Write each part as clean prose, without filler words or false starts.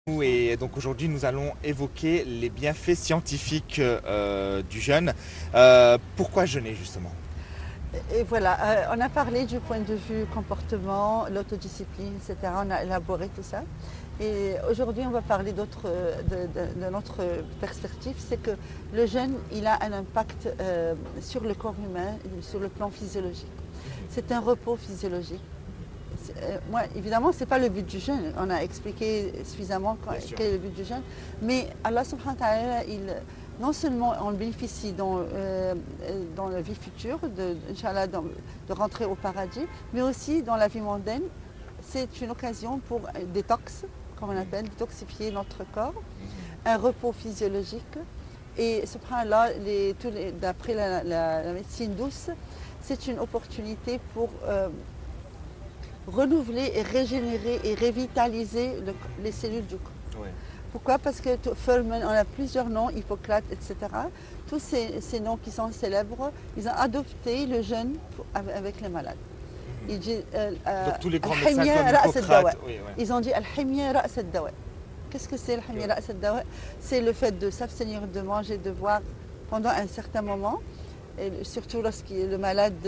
Et donc aujourd'hui, nous allons évoquer les bienfaits scientifiques du jeûne. Pourquoi jeûner justement? Et voilà, on a parlé du point de vue comportement, l'autodiscipline, etc. On a élaboré tout ça. Et aujourd'hui, on va parler de notre perspective, c'est que le jeûne, il a un impact sur le corps humain, sur le plan physiologique. C'est un repos physiologique. Moi, évidemment, ce n'est pas le but du jeûne. On a expliqué suffisamment quel est le but du jeûne. Mais Allah subhanahu wa ta'ala, non seulement on bénéficie dans la vie future, Inch'Allah, de rentrer au paradis, mais aussi dans la vie mondaine. C'est une occasion pour détox, comme on appelle, détoxifier notre corps, un repos physiologique. Et subhanallah, d'après la médecine douce, c'est une opportunité pour renouveler et régénérer et revitaliser les cellules du corps. Ouais. Pourquoi? Parce que Feynman, on a plusieurs noms, Hippocrate, etc. Tous ces noms qui sont célèbres, ils ont adopté le jeûne avec les malades. Ils disent, donc tous les grands médecins comme Hippocrate, ils ont dit Al-Himya Ra's al-Dawa. Qu'est-ce que c'est Al-Himya Ra's al-Dawa? C'est le fait de s'abstenir de manger, de boire pendant un certain moment, et surtout lorsque le malade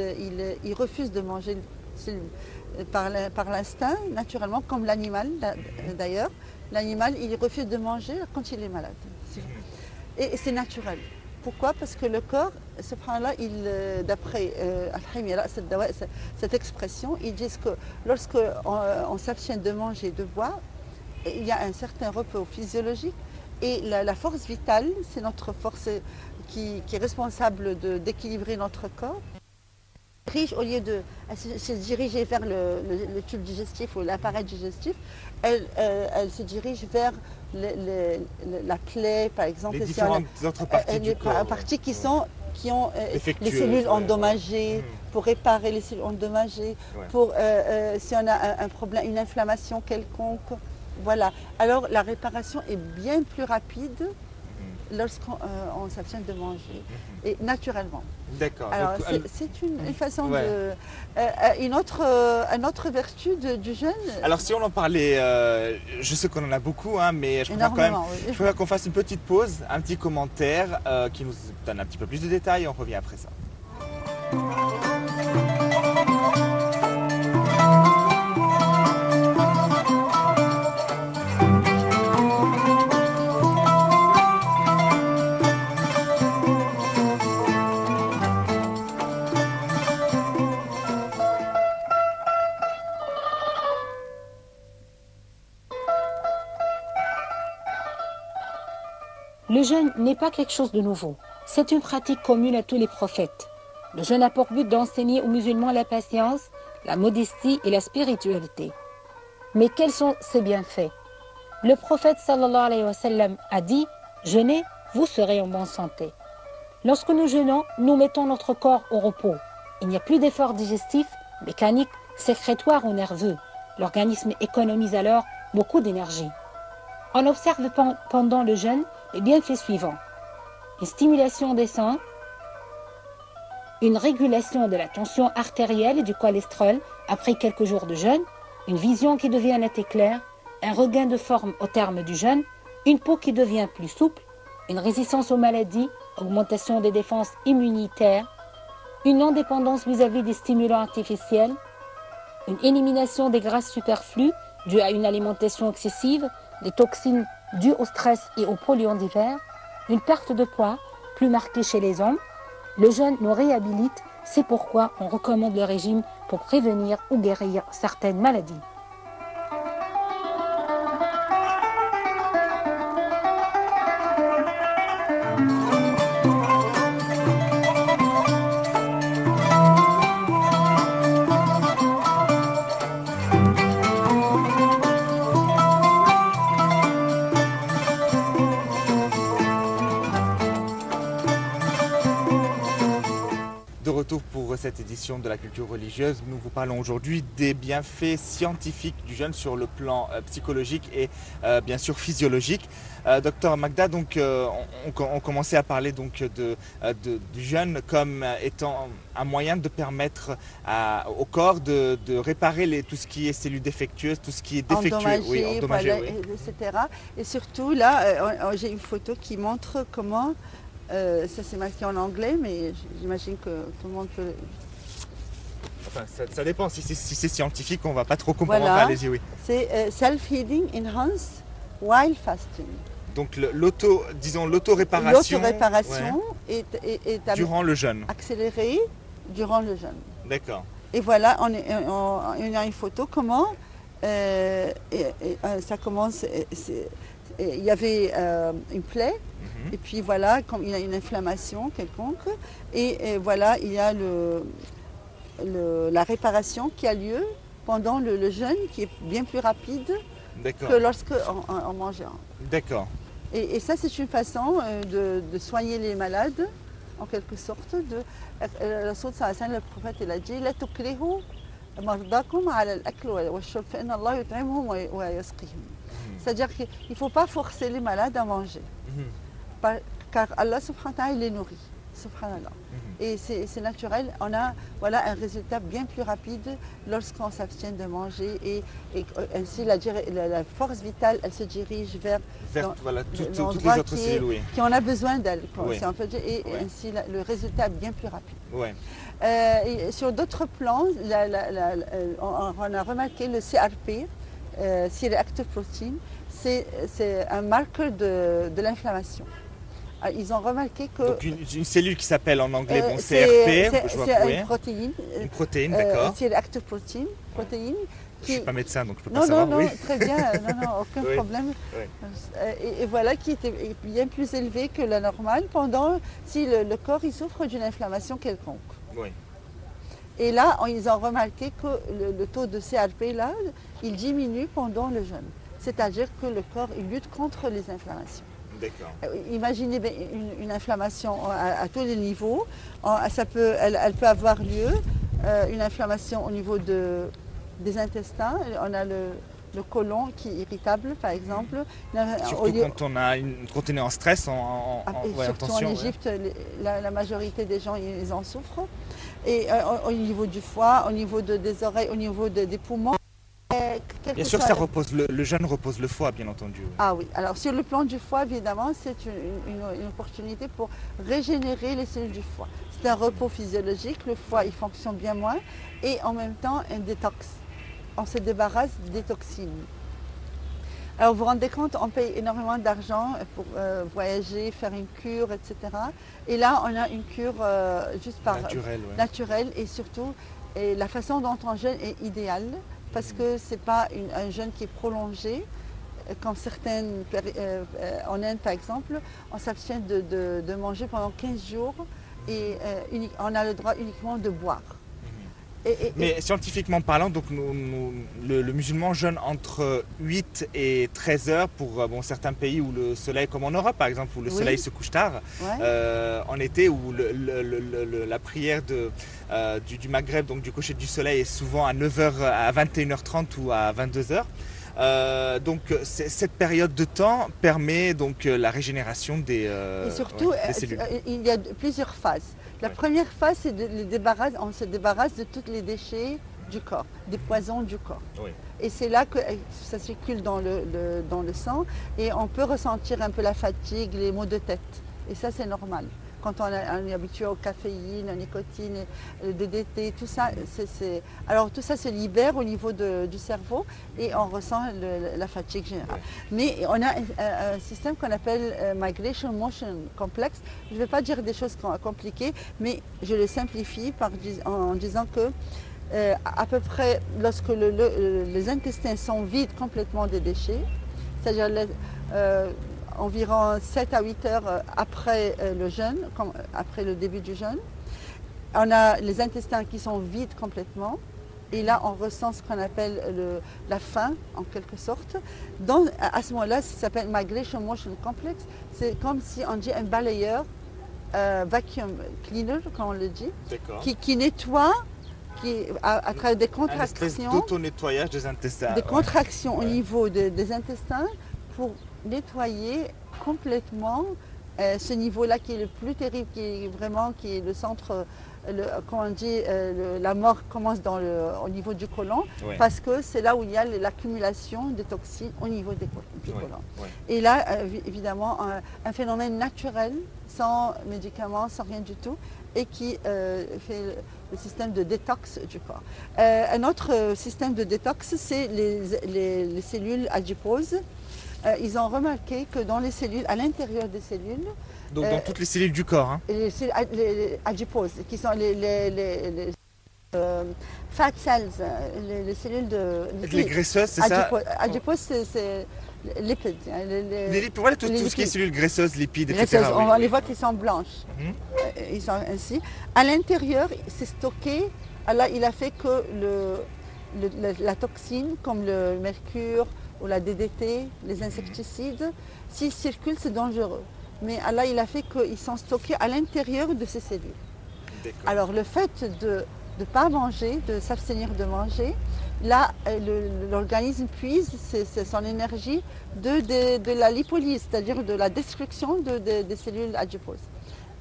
il refuse de manger par l'instinct, naturellement, comme l'animal d'ailleurs. L'animal, il refuse de manger quand il est malade. Et c'est naturel. Pourquoi? Parce que le corps, subhanallah, d'après cette expression, ils disent que lorsqu'on s'abstient de manger, de boire, il y a un certain repos physiologique et la force vitale, c'est notre force qui est responsable d'équilibrer notre corps. Au lieu de se diriger vers le tube digestif ou l'appareil digestif, elle se dirige vers la plaie, par exemple. Les différentes autres parties du corps. Parties qui ont les cellules endommagées, pour réparer les cellules endommagées, pour si on a un problème, une inflammation quelconque. Voilà. Alors la réparation est bien plus rapide lorsqu'on s'abstient de manger, et naturellement. D'accord. Alors c'est une façon de... une autre vertu du jeûne. Alors si on en parlait, je sais qu'on en a beaucoup, hein, mais je préfère qu'on fasse une petite pause, un petit commentaire qui nous donne un petit peu plus de détails et on revient après ça. Le jeûne n'est pas quelque chose de nouveau. C'est une pratique commune à tous les prophètes. Le jeûne a pour but d'enseigner aux musulmans la patience, la modestie et la spiritualité. Mais quels sont ses bienfaits? Le prophète sallallahu alayhi wa sallam a dit « Jeûnez, vous serez en bonne santé ». Lorsque nous jeûnons, nous mettons notre corps au repos. Il n'y a plus d'efforts digestifs, mécaniques, sécrétoires ou nerveux. L'organisme économise alors beaucoup d'énergie. On observe pendant le jeûne les bienfaits suivants: une stimulation des sangs, une régulation de la tension artérielle et du cholestérol après quelques jours de jeûne, une vision qui devient nette et claire, un regain de forme au terme du jeûne, une peau qui devient plus souple, une résistance aux maladies, augmentation des défenses immunitaires, une non-dépendance vis-à-vis des stimulants artificiels, une élimination des graisses superflues dues à une alimentation excessive, des toxines dues au stress et aux polluants divers, une perte de poids plus marquée chez les hommes. Le jeûne nous réhabilite, c'est pourquoi on recommande le régime pour prévenir ou guérir certaines maladies. De retour pour pour cette édition de la culture religieuse. Nous vous parlons aujourd'hui des bienfaits scientifiques du jeûne sur le plan psychologique et bien sûr physiologique. Docteur Magda, donc on commençait à parler donc du jeûne comme étant un moyen de permettre au corps de réparer tout ce qui est cellules défectueuses, tout ce qui est défectueux, endommagé, voilà, oui. Etc. Et surtout là, j'ai une photo qui montre comment, ça c'est marqué en anglais, mais j'imagine que tout le monde peut... Enfin, ça dépend, si c'est scientifique, on ne va pas trop comprendre. Voilà. Allez-y, oui. C'est Self-Healing Enhanced While Fasting. Donc l'auto-réparation est durant le jeûne. Accélérée durant le jeûne. D'accord. Et voilà, on a une photo comment ça commence. Il y avait une plaie, et puis voilà, comme il y a une inflammation quelconque, et voilà, il y a la réparation qui a lieu pendant le jeûne, qui est bien plus rapide que lorsqu'on mangeait. D'accord. Et ça, c'est une façon de soigner les malades, en quelque sorte. Le prophète, il a dit « La tukrihu mardakum ala al-akl wal-shurb fa inna Allah yut'imhum wa yasqihim » C'est-à-dire qu'il ne faut pas forcer les malades à manger, car Allah subhanahu wa ta'ala les nourrit. Subhanallah. Et c'est naturel, on a un résultat bien plus rapide lorsqu'on s'abstient de manger, et ainsi la force vitale, elle se dirige vers toutes les autres cellules, qui en a besoin d'elle, oui. Et ainsi le résultat est bien plus rapide. Oui. Sur d'autres plans, on a remarqué le CRP, C-reactive protein, c'est un marqueur de l'inflammation. Ils ont remarqué que... Donc une cellule qui s'appelle en anglais CRP, c'est une protéine. Une protéine, d'accord. C-reactive protein, protéine. Je ne suis pas médecin, donc je ne peux pas savoir. Non, très bien, aucun problème. Oui. Et voilà, qui était bien plus élevé que la normale si le corps il souffre d'une inflammation quelconque. Oui. Et là, ils ont remarqué que le taux de CRP, là, il diminue pendant le jeûne. C'est-à-dire que le corps il lutte contre les inflammations. Imaginez une inflammation à tous les niveaux. Elle peut avoir lieu, une inflammation au niveau des intestins. On a le côlon qui est irritable, par exemple. Surtout quand on est en stress, surtout en Égypte, la majorité des gens ils en souffrent. Et au niveau du foie, au niveau des oreilles, au niveau des poumons. Bien sûr, le jeûne repose le foie, bien entendu. Oui. Ah oui, alors sur le plan du foie, évidemment, c'est une opportunité pour régénérer les cellules du foie. C'est un repos physiologique, le foie il fonctionne bien moins, et en même temps un détox. On se débarrasse des toxines. Alors vous vous rendez compte, on paye énormément d'argent pour voyager, faire une cure, etc. Et là, on a une cure juste naturelle, et surtout, la façon dont on jeûne est idéale. Parce que ce n'est pas un jeûne qui est prolongé. Quand en Inde par exemple, on s'abstient de manger pendant 15 jours et on a le droit uniquement de boire. Mais scientifiquement parlant, donc le musulman jeûne entre 8 et 13 heures pour certains pays où le soleil, comme en Europe par exemple, où le soleil se couche tard, en été, où la prière du Maghreb, donc du coucher du soleil, est souvent à 9h, à 21h30 ou à 22h. Donc cette période de temps permet donc la régénération des cellules. Il y a plusieurs phases. La première phase, c'est on se débarrasse de tous les déchets du corps, des poisons du corps. Oui. Et c'est là que ça circule dans le sang, et on peut ressentir un peu la fatigue, les maux de tête. Et ça, c'est normal. Quand on est habitué au caféine, à la nicotine, le DDT, tout ça, alors tout ça se libère au niveau du cerveau et on ressent la fatigue générale. Mais on a un système qu'on appelle Migration Motion Complex. Je ne vais pas dire des choses compliquées, mais je le simplifie en disant que à peu près lorsque les intestins sont vides complètement des déchets, c'est-à-dire environ 7 à 8 heures après le jeûne, après le début du jeûne. On a les intestins qui sont vides complètement, et là on ressent ce qu'on appelle la faim en quelque sorte. À ce moment-là, ça s'appelle Migration Motion Complex. C'est comme si on dit un balayeur vacuum cleaner, comme on le dit, qui nettoie à travers des contractions. Une espèce d'auto-nettoyage des intestins. Des contractions au niveau des intestins pour nettoyer complètement ce niveau-là qui est le plus terrible, qui est le centre, quand on dit la mort commence au niveau du côlon, parce que c'est là où il y a l'accumulation de toxines au niveau du côlon. Et là, évidemment, un phénomène naturel, sans médicaments, sans rien du tout, et qui fait le système de détox du corps. Un autre système de détox, c'est les cellules adiposes. Ils ont remarqué que dans les cellules, à l'intérieur des cellules, donc dans toutes les cellules du corps, hein. Les adiposes, qui sont les fat cells, les cellules les graisseuses, c'est ça? Adipose, c'est lipides. Les lipides, voilà tout ce qui est cellules graisseuses, lipides, etc. On les voit qui sont blanches. Ils sont ainsi. À l'intérieur, c'est stocké. Là, il a fait que la toxine, comme le mercure ou la DDT, les insecticides, s'ils circulent, c'est dangereux. Mais là, il a fait qu'ils sont stockés à l'intérieur de ces cellules. Alors, le fait de ne pas manger, de s'abstenir de manger, là, l'organisme puise son énergie de la lipolyse, c'est-à-dire de la destruction des cellules adiposes.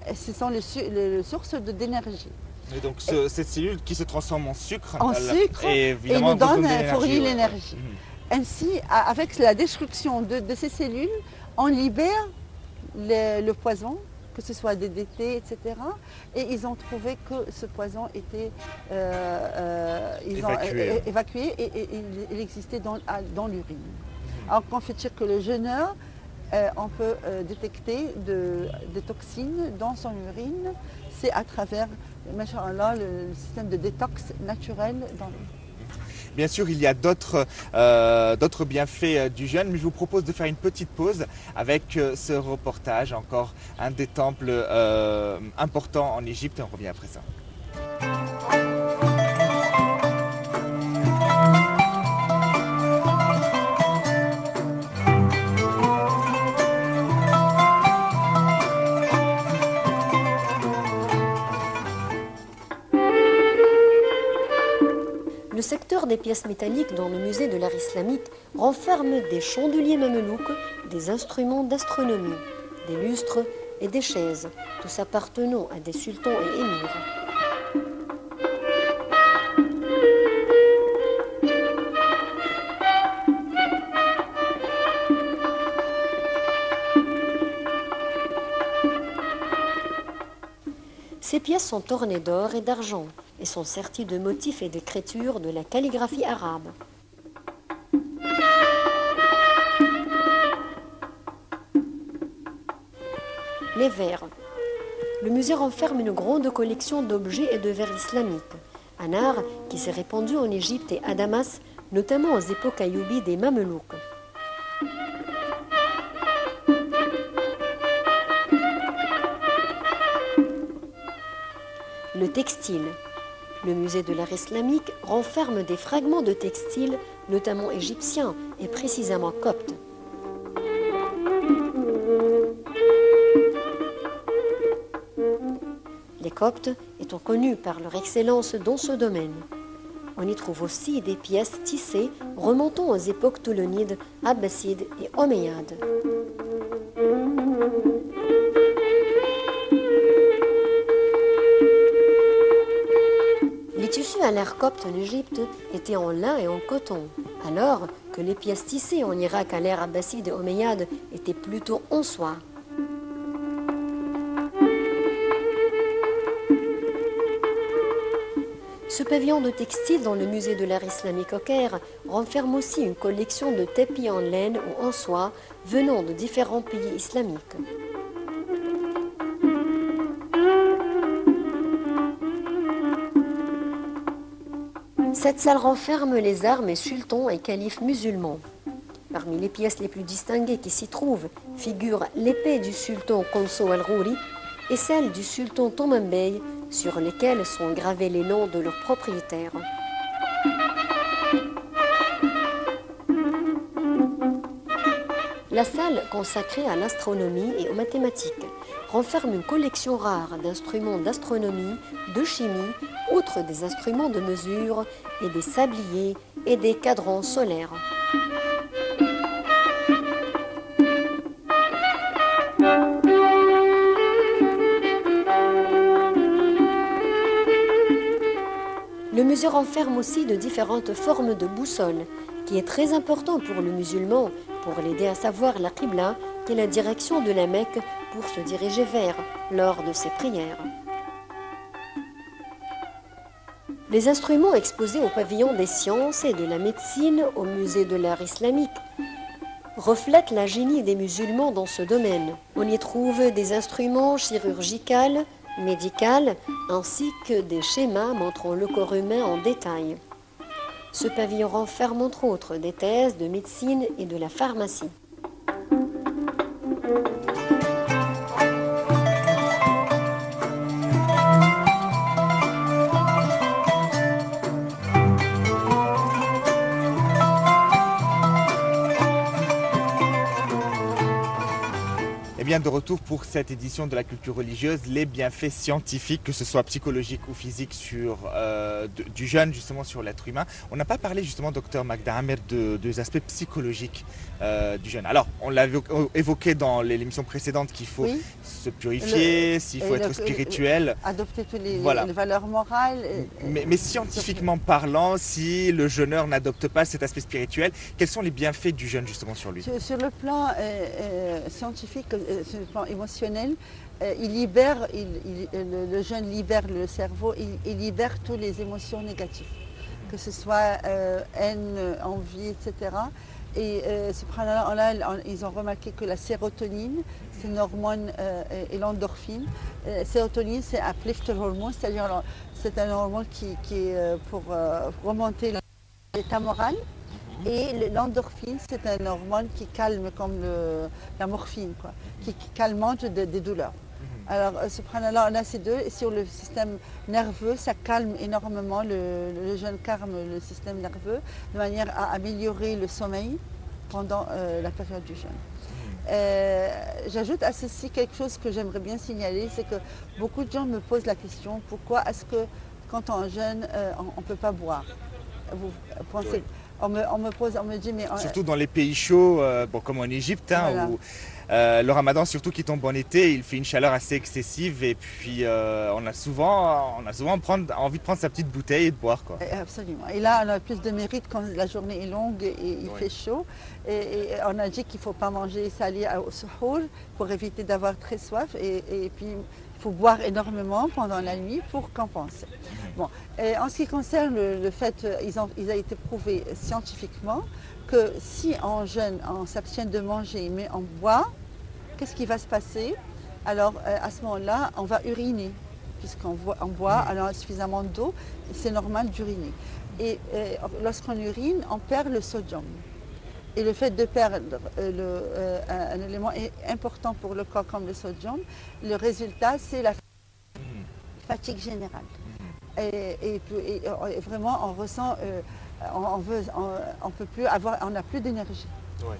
Et ce sont les sources d'énergie. Et donc, cette cellule qui se transforme en sucre, et nous fournit l'énergie. Ainsi, avec la destruction de ces cellules, on libère le poison, que ce soit DDT, etc. Et ils ont trouvé que ce poison était évacué et il existait dans l'urine. Alors qu'en fait-il que le jeûneur, on peut détecter des toxines dans son urine, c'est à travers, machallah, le système de détox naturel dans l'urine. Bien sûr, il y a d'autres bienfaits du jeûne, mais je vous propose de faire une petite pause avec ce reportage, encore un des temples importants en Égypte, et on revient après ça. Le secteur des pièces métalliques dans le musée de l'art islamique renferme des chandeliers mamelouks, des instruments d'astronomie, des lustres et des chaises, tous appartenant à des sultans et émirs. Ces pièces sont ornées d'or et d'argent et sont serties de motifs et d'écritures de la calligraphie arabe. Les verres. Le musée renferme une grande collection d'objets et de verres islamiques, un art qui s'est répandu en Égypte et à Damas, notamment aux époques ayyoubides et mamelouks. Le textile. Le musée de l'art islamique renferme des fragments de textiles, notamment égyptiens et précisément coptes. Les Coptes étant connus par leur excellence dans ce domaine. On y trouve aussi des pièces tissées remontant aux époques toulonides, abbassides et omeyyades. Les tissus à l'ère copte en Égypte étaient en lin et en coton, alors que les pièces tissées en Irak à l'ère abbasside et omeyyade étaient plutôt en soie. Ce pavillon de textile dans le musée de l'art islamique au Caire renferme aussi une collection de tapis en laine ou en soie venant de différents pays islamiques. Cette salle renferme les armes et sultans et califes musulmans. Parmi les pièces les plus distinguées qui s'y trouvent figurent l'épée du sultan Konso al-Rouri et celle du sultan Toman Bey, sur lesquelles sont gravés les noms de leurs propriétaires. La salle consacrée à l'astronomie et aux mathématiques renferme une collection rare d'instruments d'astronomie, de chimie, outre des instruments de mesure et des sabliers et des cadrans solaires. Le musée renferme aussi de différentes formes de boussole, qui est très important pour le musulman, pour l'aider à savoir la Qibla, qui est la direction de la Mecque pour se diriger vers lors de ses prières. Les instruments exposés au pavillon des sciences et de la médecine au musée de l'art islamique reflètent la génie des musulmans dans ce domaine. On y trouve des instruments chirurgicaux, médicaux, ainsi que des schémas montrant le corps humain en détail. Ce pavillon renferme entre autres des thèses de médecine et de la pharmacie. Bien de retour pour cette édition de la culture religieuse, les bienfaits scientifiques, que ce soit psychologiques ou physiques, du jeûne, justement sur l'être humain. On n'a pas parlé justement, docteur Magda Amer, des aspects psychologiques du jeûne. Alors, on l'avait évoqué dans l'émission précédente qu'il faut se purifier, s'il faut être spirituel. Adopter toutes les valeurs morales. Mais scientifiquement parlant, si le jeûneur n'adopte pas cet aspect spirituel, quels sont les bienfaits du jeûne justement sur lui? Sur le plan scientifique, sur le plan émotionnel, le jeûne libère le cerveau, il libère toutes les émotions négatives, que ce soit haine, envie, etc. Et ils ont remarqué que la sérotonine, c'est une hormone, et l'endorphine. Sérotonine, c'est un uplifter hormone, c'est-à-dire c'est un hormone qui est pour remonter l'état moral. Et l'endorphine, c'est un hormone qui calme, comme la morphine, quoi, qui calmante des douleurs. Alors, subhanallah, on a ces deux. Et sur le système nerveux, ça calme énormément, le jeûne calme le système nerveux, de manière à améliorer le sommeil pendant la période du jeûne. J'ajoute à ceci quelque chose que j'aimerais bien signaler, c'est que beaucoup de gens me posent la question, pourquoi est-ce que quand on jeûne, on ne peut pas boire? Vous pensez, on me dit, mais... Surtout dans les pays chauds, comme en Égypte, voilà. Où le ramadan, surtout qui tombe en été, il fait une chaleur assez excessive et puis on a souvent envie de prendre sa petite bouteille et de boire, quoi. Absolument. Et là, on a plus de mérite quand la journée est longue et il fait chaud. Et on a dit qu'il ne faut pas manger salé au suhour pour éviter d'avoir très soif. Et puis, il faut boire énormément pendant la nuit pour compenser. Bon. Et en ce qui concerne le fait, il a été prouvé scientifiquement que si on jeûne, on s'abstient de manger, mais on boit, qu'est-ce qui va se passer? Alors, à ce moment-là, on va uriner, puisqu'on boit, alors suffisamment d'eau, c'est normal d'uriner. Et lorsqu'on urine, on perd le sodium. Et le fait de perdre un élément important pour le corps comme le sodium, le résultat, c'est la fatigue générale. Et vraiment, on ressent... on peut plus avoir, on n'a plus d'énergie. Ouais.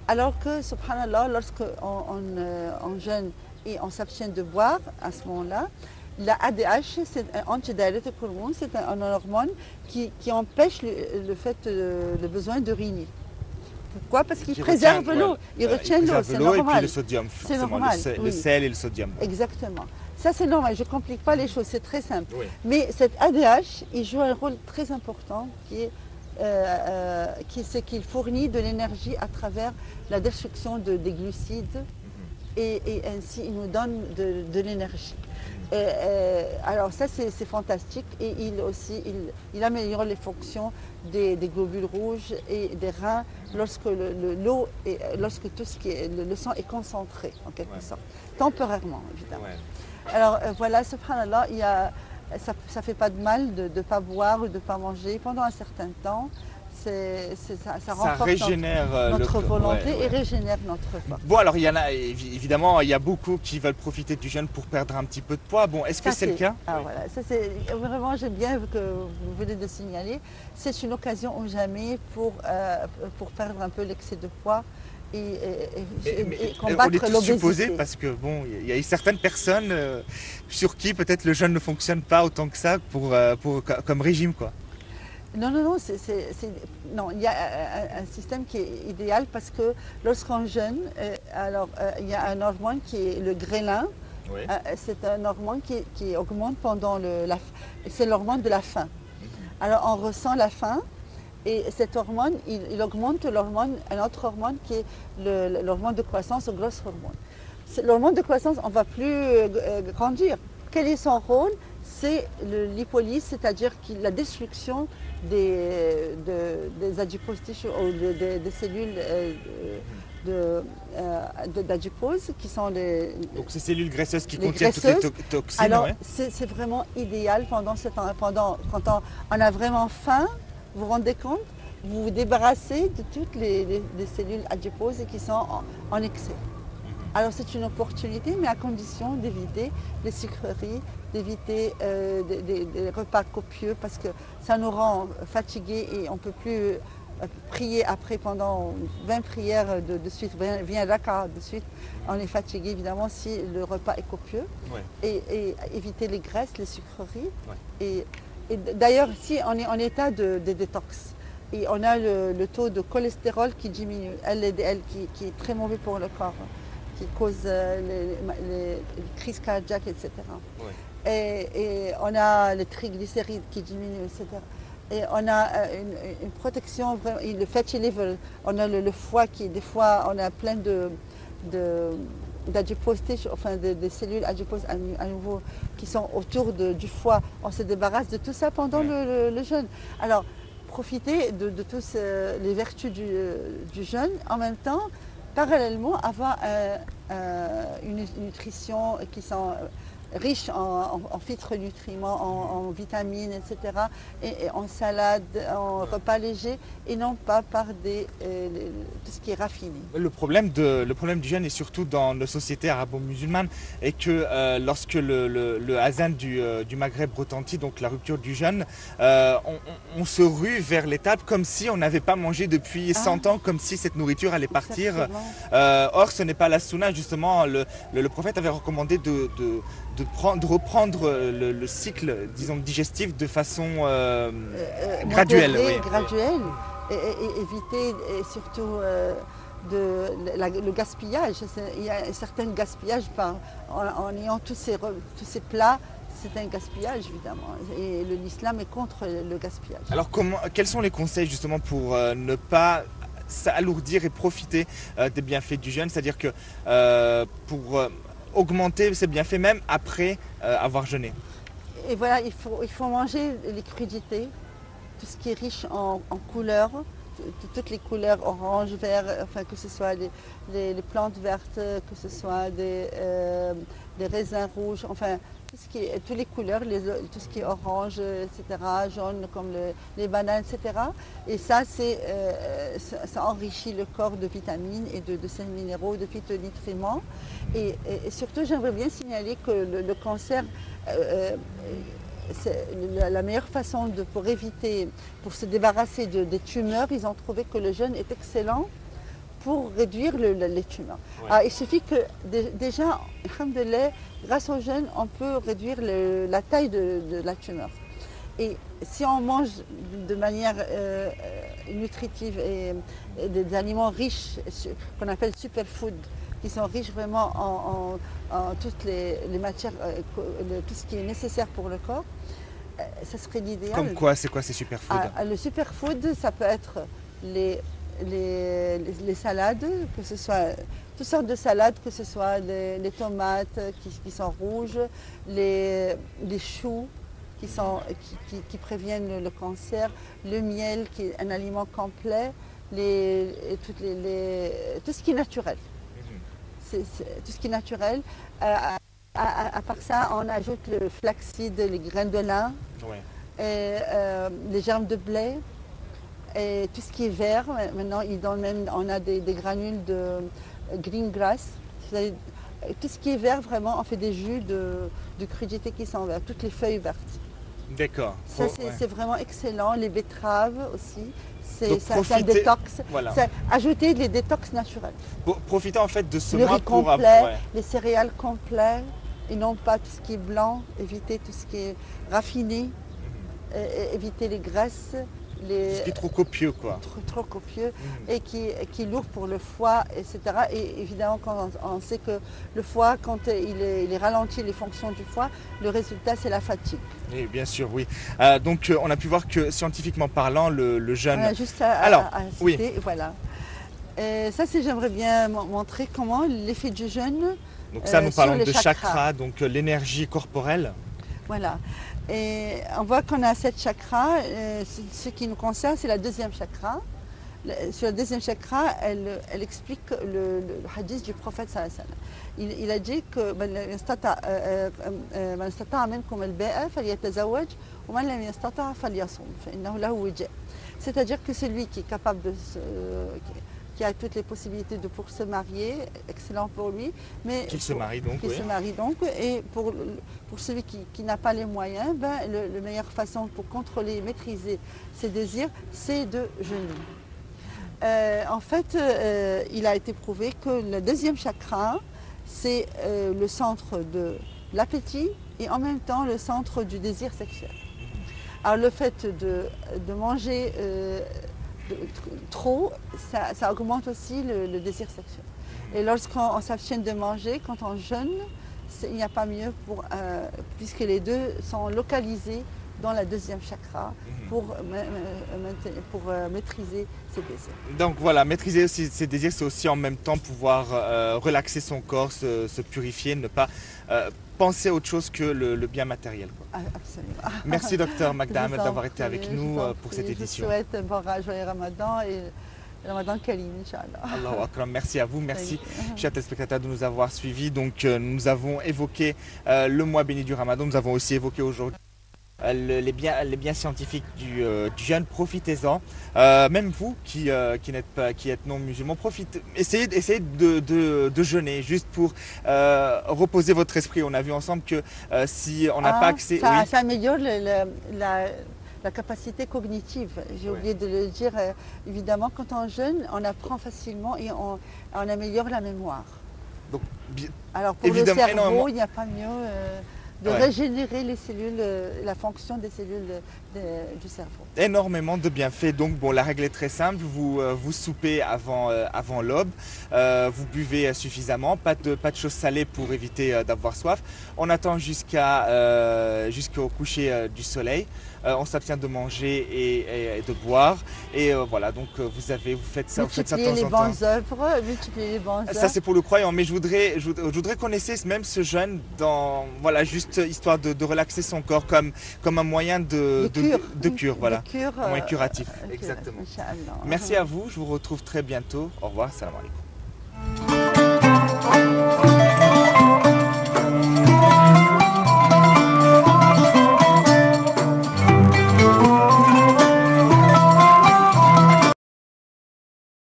Alors que, subhanallah, lorsqu'on jeûne et on s'abstient de boire, à ce moment-là, la ADH, c'est un antidiurétique hormone, c'est un hormone qui empêche le besoin d'uriner. Pourquoi? Parce qu'il préserve l'eau, il retient l'eau, c'est normal. Et puis le sodium, forcément, le sel et le sodium. Exactement. Ça, c'est normal, je ne complique pas les choses, c'est très simple. Oui. Mais cet ADH, il joue un rôle très important c'est qu'il fournit de l'énergie à travers la destruction des glucides et ainsi il nous donne de l'énergie. Alors ça, c'est fantastique et il améliore les fonctions des globules rouges et des reins lorsque lorsque tout ce qui est, le sang est concentré en quelque sorte, temporairement évidemment. Ouais. Alors voilà, subhanallah, ça ne fait pas de mal de ne pas boire ou de ne pas manger pendant un certain temps. Ça renforce notre volonté et régénère notre corps. Bon, alors il y en a, évidemment, il y a beaucoup qui veulent profiter du jeûne pour perdre un petit peu de poids. Bon, est-ce que c'est le cas? Voilà, ça c'est vraiment, j'aime bien que vous venez de signaler. C'est une occasion ou jamais pour perdre un peu l'excès de poids et combattre on est tous supposés parce que bon, il y a certaines personnes sur qui peut-être le jeûne ne fonctionne pas autant que ça comme régime, quoi. Non, non, non, non, il y a un système qui est idéal parce que lorsqu'on jeûne, il y a un hormone qui est le grélin. Oui. C'est un hormone qui augmente pendant c'est l'hormone de la faim. Alors on ressent la faim et cet hormone, il augmente un autre hormone qui est l'hormone de croissance, le grosse hormone. L'hormone de croissance, on ne va plus grandir. Quel est son rôle? C'est l'hypolyse, c'est-à-dire la destruction des adipose tissues ou des cellules d'adipose qui sont donc ces cellules graisseuses qui contiennent toutes les toxines. Alors ouais. C'est vraiment idéal pendant ce temps. Quand on a vraiment faim, vous vous rendez compte, vous vous débarrassez de toutes les cellules adiposes qui sont en excès. Alors c'est une opportunité, mais à condition d'éviter les sucreries, d'éviter des repas copieux parce que ça nous rend fatigués et on ne peut plus prier après pendant 20 prières de suite, 20 rak'ah de suite. On est fatigué évidemment si le repas est copieux. Ouais. Et éviter les graisses, les sucreries. Ouais. Et d'ailleurs, si on est en état de détox, et on a le taux de cholestérol qui diminue, LDL qui est très mauvais pour le corps, qui cause les crises cardiaques, etc. Ouais. Et on a les triglycérides qui diminuent, etc. Et on a une protection, le fatty liver, on a le foie qui, des fois, on a plein d'adipose, enfin des cellules adiposes à nouveau qui sont autour du foie. On se débarrasse de tout ça pendant le jeûne. Alors, profiter de toutes les vertus du jeûne, en même temps, parallèlement, avoir une nutrition qui sont riches en phytonutriments, en vitamines, etc. Et en salade, en repas légers, et non pas par tout ce qui est raffiné. Le problème du jeûne est surtout dans nos sociétés arabo-musulmanes et que lorsque le azan du Maghreb retentit, donc la rupture du jeûne, on se rue vers les tables comme si on n'avait pas mangé depuis 100 ans, comme si cette nourriture allait partir. Or, ce n'est pas la sunna, justement. Le prophète avait recommandé de reprendre le cycle, disons, digestif de façon graduelle. Graduelle, et éviter surtout le gaspillage. Il y a un certain gaspillage en ayant tous ces plats. C'est un gaspillage, évidemment. Et l'islam est contre le gaspillage. Alors, quels sont les conseils, justement, pour ne pas s'alourdir et profiter des bienfaits du jeûne? C'est-à-dire que pour augmenter ses bienfaits même après avoir jeûné. Et voilà, il faut manger les crudités, tout ce qui est riche en couleurs, toutes les couleurs orange, vert, enfin que ce soit les plantes vertes, que ce soit des raisins rouges, enfin toutes les couleurs, tout ce qui est orange, etc., jaune comme les bananes, etc. Et ça, ça enrichit le corps de vitamines et de sels minéraux, de phytonutriments. Et surtout, j'aimerais bien signaler que le cancer, la meilleure façon pour se débarrasser des tumeurs, ils ont trouvé que le jeûne est excellent pour réduire les tumeurs. Ouais. Alors, il suffit que déjà, alhamdoulilah, grâce au jeûne, on peut réduire la taille de la tumeur. Et si on mange de manière nutritive et des aliments riches, qu'on appelle superfood, qui sont riches vraiment en toutes les matières, tout ce qui est nécessaire pour le corps, ça serait l'idéal. Comme quoi, c'est quoi ces superfoods? Le superfood, ça peut être les salades, que ce soit toutes sortes de salades, que ce soit les tomates qui sont rouges, les choux qui préviennent le cancer, le miel qui est un aliment complet, tout ce qui est naturel. Tout ce qui est naturel. À part ça, on ajoute le flaxseed, les graines de lin, et, les germes de blé. Et tout ce qui est vert, maintenant on a des granules de green grass. Tout ce qui est vert, vraiment, on fait des jus de crudités qui sont vertes, toutes les feuilles vertes. D'accord. Ça, c'est vraiment excellent. Les betteraves aussi. C'est un profiter, détox. voilà. Ajouter des détox naturels. Profiter en fait de ce le mois riz pour complet, ouais. les céréales complets et non pas tout ce qui est blanc. Éviter tout ce qui est raffiné. Éviter les graisses. Ce qui est trop copieux, quoi. Trop copieux et qui est lourd pour le foie, etc. Et évidemment, quand on sait que le foie, quand il ralentit les fonctions du foie, le résultat, c'est la fatigue. Et bien sûr, oui. Donc, on a pu voir que, scientifiquement parlant, le jeûne... Voilà, juste à citer, oui. Voilà. Et ça, j'aimerais bien montrer comment l'effet du jeûne... Donc ça, nous parlons de chakras, donc l'énergie corporelle. Voilà. Et on voit qu'on a 7 chakras. Ce qui nous concerne, c'est la deuxième chakra. Sur la deuxième chakra, elle explique le hadith du prophète sallallahu alayhi wa sallam. Il a dit que c'est-à-dire que celui qui est capable de qui a toutes les possibilités pour se marier, excellent pour lui. Mais qu'il se marie donc, qu'il se marie donc. Et pour celui qui n'a pas les moyens, la meilleure façon pour contrôler et maîtriser ses désirs, c'est de jeûner. En fait, il a été prouvé que le deuxième chakra, c'est le centre de l'appétit et en même temps le centre du désir sexuel. Alors le fait de manger trop, ça augmente aussi le désir sexuel. Et lorsqu'on s'abstient de manger, quand on jeûne, il n'y a pas mieux puisque les deux sont localisés dans la deuxième chakra pour maîtriser ses désirs. Donc voilà, maîtriser aussi ses désirs, c'est aussi en même temps pouvoir relaxer son corps, se purifier, ne pas penser à autre chose que le bien matériel, quoi. Absolument. Merci Dr Magda Ahmed d'avoir été avec nous pour cette édition. Je souhaite un bon joyeux Ramadan et Ramadan Karim, Inch'Allah. Allahu Akram, merci à vous, merci chers téléspectateurs de nous avoir suivis. Donc nous avons évoqué le mois béni du Ramadan, nous avons aussi évoqué aujourd'hui les biens scientifiques du jeûne. Profitez-en. Même vous qui êtes non musulman, essayez de jeûner juste pour reposer votre esprit. On a vu ensemble que si on n'a pas accès... Ça améliore la capacité cognitive. J'ai oublié de le dire. Évidemment, quand on jeûne, on apprend facilement et on améliore la mémoire. Donc, alors pour le cerveau, il n'y a pas mieux... de régénérer les cellules, la fonction des cellules du cerveau. Énormément de bienfaits. Donc bon, la règle est très simple, vous soupez avant l'aube, vous buvez suffisamment, pas de choses salées pour éviter d'avoir soif. On attend jusqu'au coucher du soleil. On s'abstient de manger et de boire. Et voilà, donc vous faites ça de temps en temps. Multiplier les bonnes œuvres. Ça c'est pour le croyant, mais je voudrais qu'on essaie même ce jeûne voilà, juste histoire de relaxer son corps comme un moyen de cure, voilà. Un moyen curatif, exactement. Merci à vous, je vous retrouve très bientôt. Au revoir, salam alaikum.